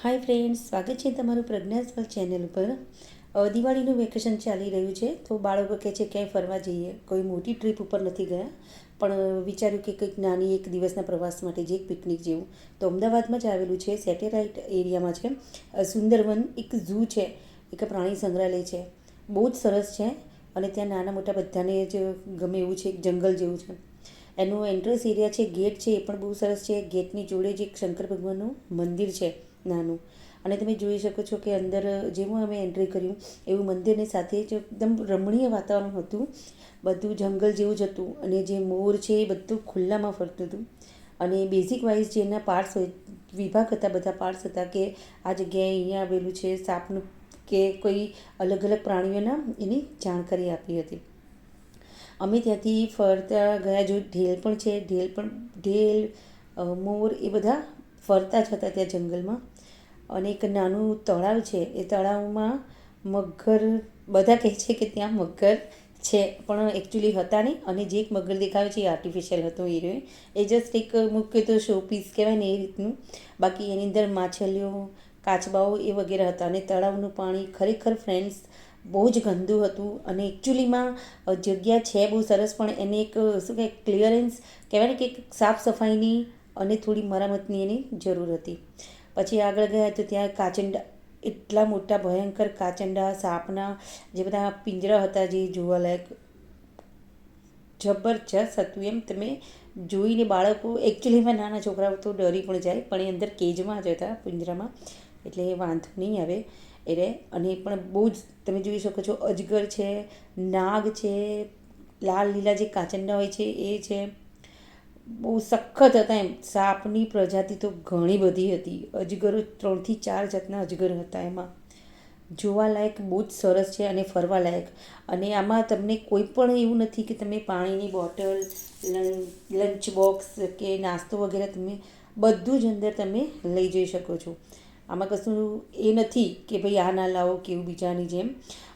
Hi friends, સ્વાગત છે તમારું પ્રજ્ઞાસ વર્લ્ડ ચેનલ ઉપર. દિવાળીનું વેકેશન ચાલી રહ્યું છે તો બાળકો કહે છે ક્યાંય ફરવા જઈએ. કોઈ મોટી ટ્રીપ ઉપર નથી ગયા, પણ વિચાર્યું કે કંઈક નાની એક દિવસના પ્રવાસ માટે જે એક પિકનિક જેવું. તો અમદાવાદમાં જ આવેલું છે, સેટેલાઇટ એરિયામાં છે. સુંદરવન એક ઝૂ છે, એક પ્રાણી સંગ્રહાલય છે. બહુ જ સરસ છે અને ત્યાં નાના મોટા બધાને જ ગમે એવું છે. એક જંગલ જેવું છે. એનું એન્ટ્રન્સ એરિયા છે, ગેટ છે, એ પણ બહુ સરસ છે. ગેટની જોડે જ એક શંકર ભગવાનનું મંદિર છે નાનું, અને તમે જોઈ શકો છો કે અંદર જેવું અમે એન્ટ્રી કર્યું એવું મંદિરની સાથે જ એકદમ રમણીય વાતાવરણ હતું. બધું જંગલ જેવું જ હતું અને જે મોર છે એ બધું ખુલ્લામાં ફરતું હતું. અને બેઝિક વાઇઝ જે એના પાર્ટ્સ હોય, વિભાગ હતા, બધા પાર્ટ્સ હતા કે આ જગ્યાએ અહીંયા આવેલું છે સાપનું કે કોઈ અલગ અલગ પ્રાણીઓના એની જાણકારી આપી હતી. અમે ત્યાંથી ફરતા ગયા, જો ઢેલ પણ છે, ઢેલ મોર એ બધા ફરતા જ હતા ત્યાં જંગલમાં. અને એક નાનું તળાવ છે, એ તળાવમાં મગર, બધા કહે છે કે ત્યાં મગર છે પણ એકચ્યુઅલી હતા નહીં. અને જે એક મગર દેખાવે છે એ આર્ટિફિશિયલ હતો હીરો, એ જસ્ટ એક મુખ્ય તો શો પીસ કહેવાય ને એ રીતનું. બાકી એની અંદર માછલીઓ, કાચબાઓ એ વગેરે હતા. અને તળાવનું પાણી ખરેખર ફ્રેન્ડ્સ બહુ જ ગંદુ હતું. અને એકચ્યુઅલીમાં જગ્યા છે બહુ સરસ, પણ એને એક શું કહે ક્લિયરન્સ કહેવાય ને કે સાફ સફાઈની અને થોડી મરામતની એની જરૂર હતી. પછી આગળ ગયા તો ત્યાં કાચંડા, એટલા મોટા ભયંકર કાચંડા, સાપના જે બધા પિંજરા હતા જે જોવાલાયક જબરજસ્ત હતું. એમ તમે જોઈને બાળકો, એકચ્યુઅલીમાં નાના છોકરાઓ તો ડરી પણ જાય, પણ એ અંદર કેજમાં જ હતા પિંજરામાં, એટલે એ વાંધો નહીં આવે એ રહે. અને એ પણ બહુ જ તમે જોઈ શકો છો, અજગર છે, નાગ છે, લાલ લીલા જે કાચંડા હોય છે એ છે. બહુ સખત હતા એમ. સાપની પ્રજાતિ તો ઘણી બધી હતી. અજગરો 3 થી 4 જાતના અજગર હતા એમાં. જોવાલાયક બહુ જ સરસ છે અને ફરવાલાયક. અને આમાં તમને કોઈ પણ એવું નથી કે તમે પાણીની બોટલ, લંચ બોક્સ કે નાસ્તો વગેરે તમે બધું જ અંદર તમે લઈ જઈ શકો છો. આમાં કશું એ નથી કે ભાઈ આ ના લાવો કે એવું બીજાની જેમ.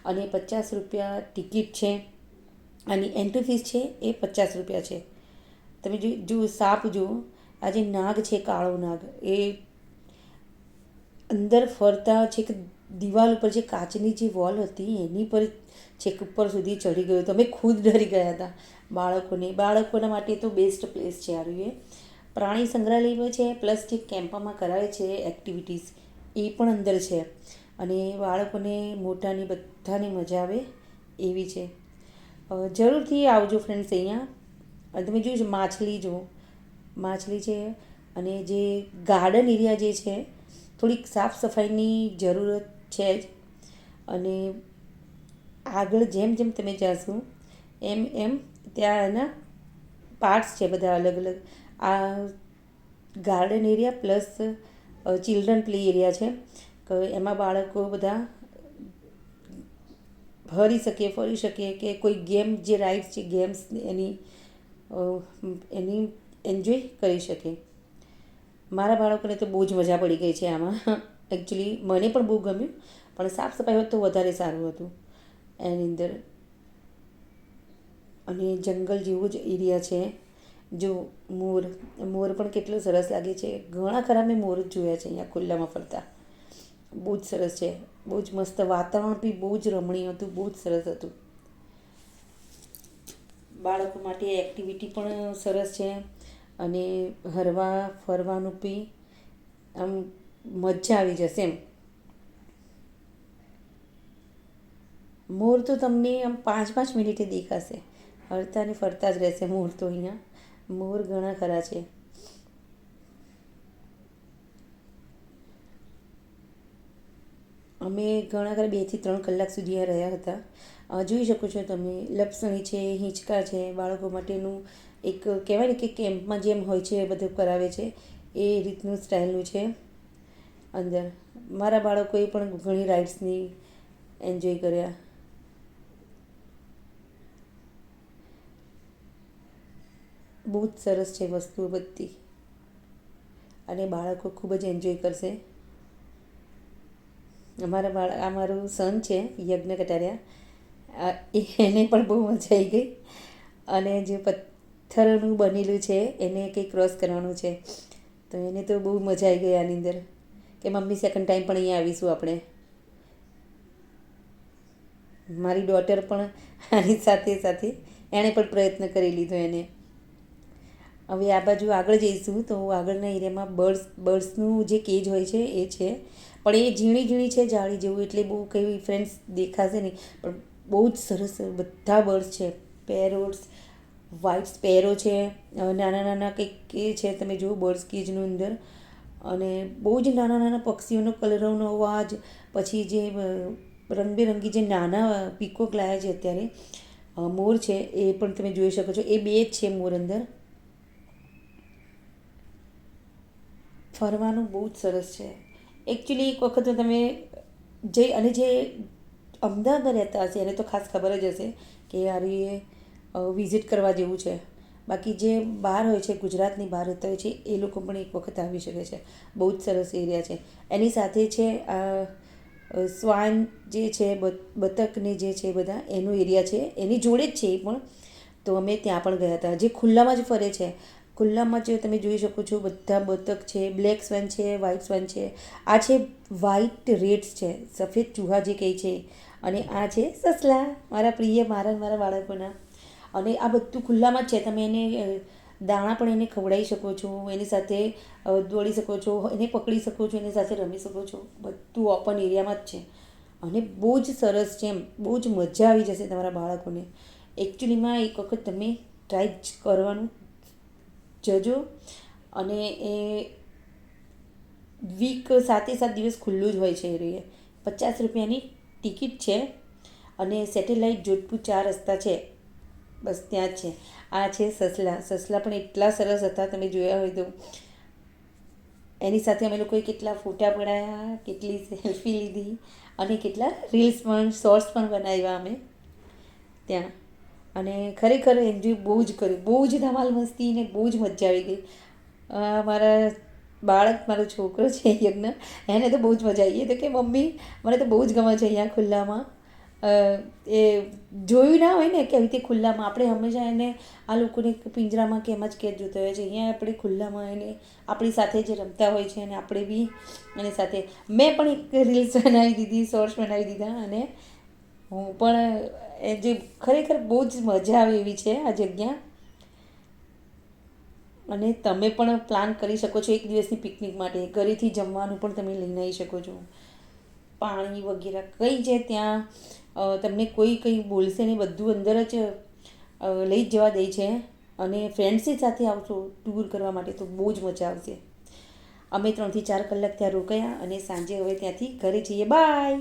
અને 50 રૂપિયા ટિકિટ છે અને એન્ટ્રી ફીસ છે એ 50 રૂપિયા છે. તમે જો સાપ જુઓ, આ જે નાગ છે, કાળો નાગ, એ અંદર ફરતા છેક દિવાલ ઉપર જે કાચની જે વોલ હતી એની પર છેક ઉપર સુધી ચડી ગયો. તમે ખુદ ડરી ગયા હતા. બાળકોના માટે તો બેસ્ટ પ્લેસ છે આ રહ્યું. એ પ્રાણી સંગ્રહાલયમાં છે, પ્લસ જે કેમ્પમાં કરાવે છે એક્ટિવિટીઝ એ પણ અંદર છે. અને બાળકોને મોટાની બધાને મજા આવે એવી છે. જરૂરથી આવજો ફ્રેન્ડ્સ અહીંયા. અને તમે જોયું છે માછલી છે. અને જે ગાર્ડન એરિયા જે છે, થોડીક સાફ સફાઈની જરૂરત છે જ. અને આગળ જેમ જેમ તમે જાશો એમ એમ ત્યાં એના પાર્ટ્સ છે બધા અલગ અલગ. આ garden area plus children play area છે, કે એમાં બાળકો બધા ફરી શકે કે કોઈ ગેમ જે રાઇડ્સ છે, ગેમ્સ એની એન્જોય કરી શકે. મારા બાળકોને તો બહુ જ મજા પડી ગઈ છે આમાં. એકચ્યુઅલી મને પણ બહુ ગમ્યું, પણ સાફ સફાઈ હોત તો વધારે સારું હતું એની અંદર. અને જંગલ જેવો જ એરિયા છે. જો મોર પણ કેટલો સરસ લાગે છે. ઘણા ખરા મેં મોર જ જોયા છે અહીંયા ખુલ્લામાં ફરતા. બહુ જ સરસ છે. બહુ જ મસ્ત વાતાવરણ બી બહુ જ રમણીય હતું, બહુ જ સરસ હતું. બાળકો માટે એક્ટિવિટી પણ સરસ છે. અને હરવા ફરવાનું બી આમ મજા આવી જશે એમ. મોર તો તમને આમ 5-5 મિનિટે દેખાશે. હરતા ને ફરતા જ રહેશે મોર તો અહીંયા. મોર ઘણા ખરા છે. અમે ઘણા ખરા 2 થી 3 કલાક સુધી આ રહ્યા હતા. જોઈ શકો છો તમે, લપસણી છે, હિંચકા છે, બાળકો માટેનું એક કહેવાય ને કે કેમ્પમાં જેમ હોય છે એ બધું કરાવે છે એ રીતનું સ્ટાઇલનું છે અંદર. મારા બાળકોએ પણ ઘણી રાઇડ્સની એન્જોય કર્યા. બહુ જ સરસ છે વસ્તુઓ બધી, અને બાળકો ખૂબ જ એન્જોય કરશે. આ મારું સન છે યજ્ઞ કટારિયા, એને પણ બહુ મજા આવી ગઈ. અને જે પથ્થરનું બનેલું છે એને કંઈ ક્રોસ કરવાનું છે, તો એને તો બહુ મજા આવી ગઈ આની અંદર. કે મમ્મી સેકન્ડ ટાઈમ પણ અહીંયા આવીશું આપણે. મારી ડોટર પણ આની સાથે સાથે એણે પણ પ્રયત્ન કરી લીધો એને. હવે આ બાજુ આગળ જઈશું તો આગળના એરિયામાં બર્ડ્સનું જે કેજ હોય છે એ છે, પણ એ ઝીણી ઝીણી છે જાળી જેવું, એટલે બહુ કંઈ ફ્રેન્ડ્સ દેખાશે નહીં, પણ બહુ જ સરસ બધા બર્ડ્સ છે. પેરોટ્સ, વ્હાઇટ સ્પેરો છે, નાના નાના કંઈક એ છે, તમે જુઓ બર્ડ્સ કેજનું અંદર. અને બહુ જ નાના નાના પક્ષીઓનો કલરવનો અવાજ, પછી જે રંગબેરંગી જે નાના પીકોક લાયા છે અત્યારે, મોર છે એ પણ તમે જોઈ શકો છો. એ બે જ છે મોર અંદર. ફરવાનું બહુ જ સરસ છે એકચ્યુઅલી. એક વખત તમે અને જે અમદાવાદમાં રહેતા હશે એને તો ખાસ ખબર જ હશે કે યાર એ વિઝિટ કરવા જેવું છે. બાકી જે બહાર હોય છે, ગુજરાતની બહાર રહેતા હોય છે, એ લોકો પણ એક વખત આવી શકે છે. બહુ જ સરસ એરિયા છે. એની સાથે છે સ્વાન જે છે, બતકને જે છે બધા એનો એરિયા છે, એની જોડે જ છે એ પણ. તો અમે ત્યાં પણ ગયા હતા. જે ખુલ્લામાં જ ફરે છે, ખુલ્લામાં જે તમે જોઈ શકો છો બધા બતક છે, બ્લેક સ્વાન છે, વ્હાઇટ સ્વાન છે. આ છે વ્હાઇટ રેડ્સ છે, સફેદ ચૂહા જે કહે છે. અને આ છે સસલા, મારા પ્રિય, મારા બાળકોના. અને આ બધું ખુલ્લામાં જ છે. તમે એને દાણા પણ એને ખવડાવી શકો છો, એની સાથે દોડી શકો છો, એને પકડી શકો છો, એની સાથે રમી શકો છો. બધું ઓપન એરિયામાં જ છે અને બહુ જ સરસ છે. એમ બહુ જ મજા આવી જશે તમારા બાળકોને. એકચ્યુઅલીમાં એક વખત તમે ટ્રાય કરવાનું જજો. અને એ વીક 7 દિવસ ખુલ્લું જ હોય છે. એ 50 રૂપિયાની ટિકિટ છે. અને સેટેલાઇટ જોધપુર 4 રસ્તા છે, બસ ત્યાં જ છે. આ છે સસલા પણ એટલા સરસ હતા, તમે જોયા હોય તો. એની સાથે અમે લોકોએ કેટલા ફોટા પડાયા, કેટલી સેલ્ફી લીધી, અને કેટલા રીલ્સ પણ, શોર્ટ્સ પણ બનાવ્યા અમે ત્યાં. અને ખરેખર એન્જોય બહુ જ કર્યું, બહુ જ ધમાલ મસ્તી, ને બહુ જ મજા આવી ગઈ. મારા બાળક, મારો છોકરો છે યજ્ઞ, એને તો બહુ જ મજા આવી. એ તો કે મમ્મી મને તો બહુ જ ગમે છે અહીંયા ખુલ્લામાં. એ જોયું ના હોય ને કે આવી રીતે ખુલ્લામાં આપણે હંમેશા એને આ લોકોને પિંજરામાં કે એમ જ કેદ જોતા હોય છે. અહીંયા આપણે ખુલ્લામાં એને આપણી સાથે જે રમતા હોય છે, અને આપણે બી એની સાથે. મેં પણ એક રીલ્સ બનાવી દીધી, શોર્ટ્સ બનાવી દીધા. અને હું પણ એ જે ખરેખર બહુ જ મજા આવે એવી છે આ જગ્યા. અને તમે પણ પ્લાન કરી શકો છો એક દિવસની પિકનિક માટે. ઘરેથી જમવાનું પણ તમે લઈને આવી શકો છો. પાણી વગેરે કંઈ છે ત્યાં, તમને કોઈ કંઈ બોલશે નહીં, બધું અંદર જ લઈ જ જવા દે છે. અને ફ્રેન્ડ્સની સાથે આવશો ટૂર કરવા માટે તો બહુ જ મજા આવશે. અમે 3 થી 4 કલાક ત્યાં રોકાયા અને સાંજે હવે ત્યાંથી ઘરે જઈએ. બાય.